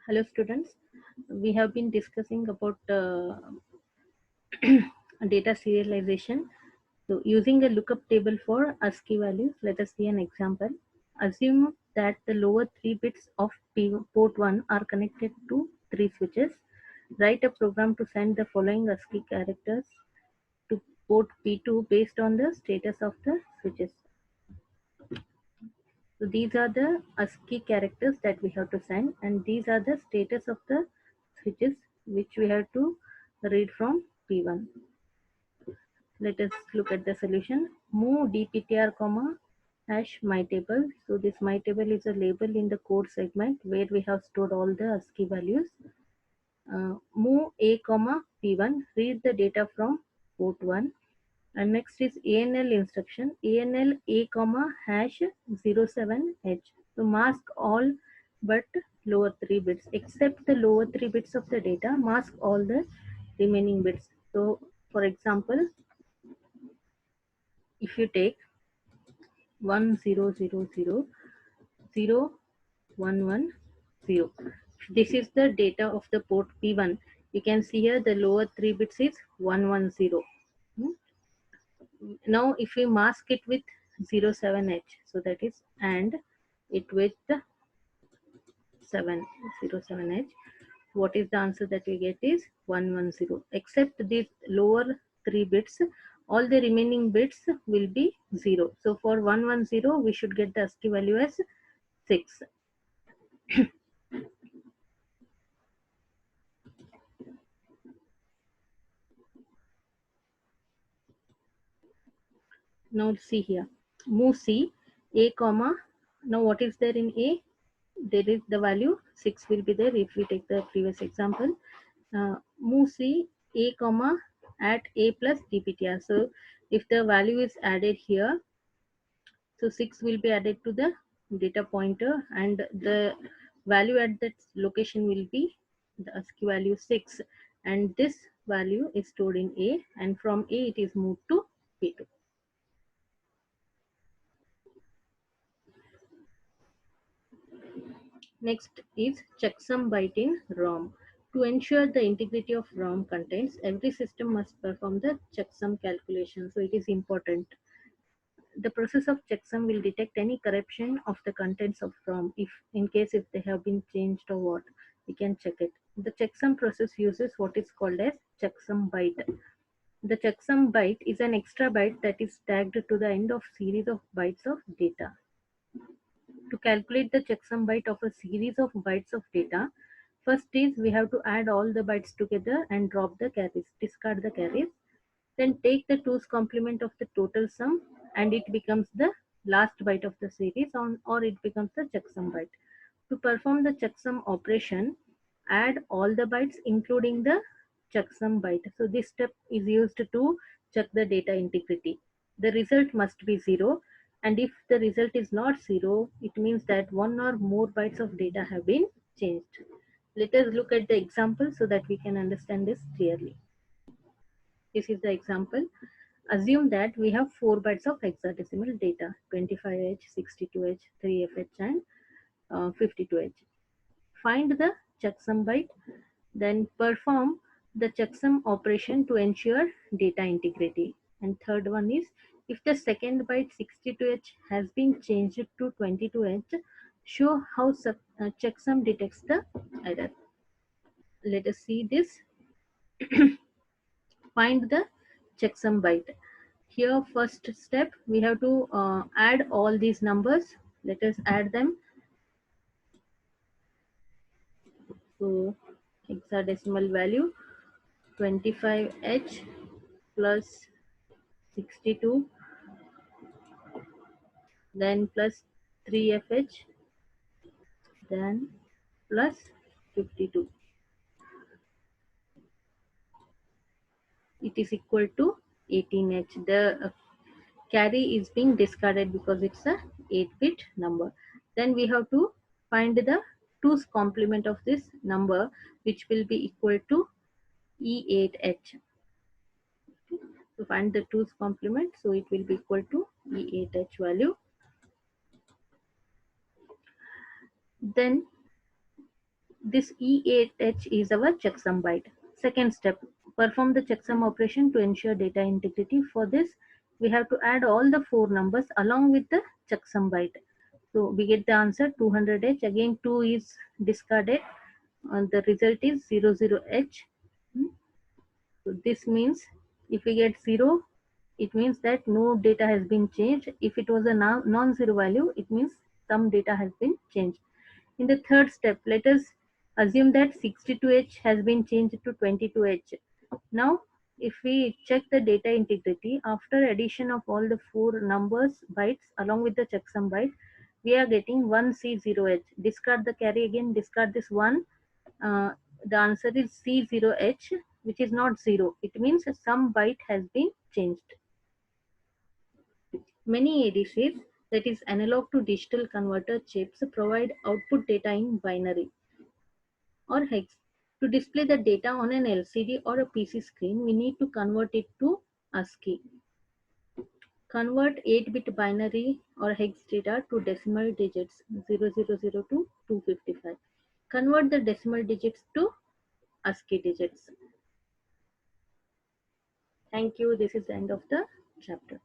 Hello students, we have been discussing about data serialization. So using a lookup table for ASCII values, let us see an example. Assume that the lower 3 bits of port 1 are connected to 3 switches. Write a program to send the following ASCII characters to port P2 based on the status of the switches. So these are the ASCII characters that we have to send, and these are the status of the switches which we have to read from P1. Let us look at the solution. Move dptr comma hash mytable. So this mytable is a label in the code segment where we have stored all the ASCII values. Move a comma P1. Read the data from port 1. And next is ANL instruction. ANL a comma hash 07H. So mask all but lower 3 bits. Except the lower 3 bits of the data, mask all the remaining bits. So for example, if you take 10000110, this is the data of the port P1. You can see here the lower 3 bits is 110. Now if we mask it with 07H, so that is and it with 707H, what is the answer that we get is 110. Except these lower 3 bits, all the remaining bits will be 0. So for 110 we should get the ASCII value as 6. Now see here, move C a comma, now what is there in A? There is the value 6 will be there if we take the previous example. Move C a comma at a plus dptr. So if the value is added here, so 6 will be added to the data pointer and the value at that location will be the ASCII value 6, and this value is stored in A, and from A it is moved to P2. Next is checksum byte in ROM. To ensure the integrity of ROM contents, every system must perform the checksum calculation. So it is important. The process of checksum will detect any corruption of the contents of ROM if they have been changed or what. We can check it. The checksum process uses what is called as checksum byte. The checksum byte is an extra byte that is tagged to the end of series of bytes of data. To calculate the checksum byte of a series of bytes of data, first is we have to add all the bytes together and drop the carries, discard the carries. Then take the 2's complement of the total sum and it becomes the last byte of the series or it becomes the checksum byte. To perform the checksum operation, add all the bytes including the checksum byte. So this step is used to check the data integrity. The result must be 0, and if the result is not 0, it means that one or more bytes of data have been changed. Let us look at the example so that we can understand this clearly. This is the example. Assume that we have 4 bytes of hexadecimal data, 25H, 62H, 3FH and 52H. Find the checksum byte, then perform the checksum operation to ensure data integrity. And third one is, if the second byte 62H has been changed to 22H, show how checksum detects the error. Let us see this. Find the checksum byte. Here first step we have to add all these numbers. Let us add them. So hexadecimal value 25H plus 62, then plus 3FH, then plus 52. It is equal to 18H. The carry is being discarded because it's a 8-bit number. Then we have to find the 2's complement of this number, which will be equal to E8H. To find the 2's complement, so it will be equal to E8H value. Then This E8H is our checksum byte. Second step, perform the checksum operation to ensure data integrity. For this, we have to add all the four numbers along with the checksum byte. So we get the answer 200H. Again, 2 is discarded. And the result is 00H. So this means if we get 0, it means that no data has been changed. If it was a non-zero value, it means some data has been changed. In the third step, let us assume that 62H has been changed to 22H. Now, if we check the data integrity, after addition of all the four numbers, bytes, along with the checksum byte, we are getting 1C0H. Discard the carry again, discard this 1. Uh, the answer is C0H, which is not 0. It means some byte has been changed. Many ADCs, that is analog to digital converter chips, provide output data in binary or hex. To display the data on an LCD or a PC screen, we need to convert it to ASCII. Convert 8-bit binary or hex data to decimal digits 0002 to 255. Convert the decimal digits to ASCII digits. Thank you. This is the end of the chapter.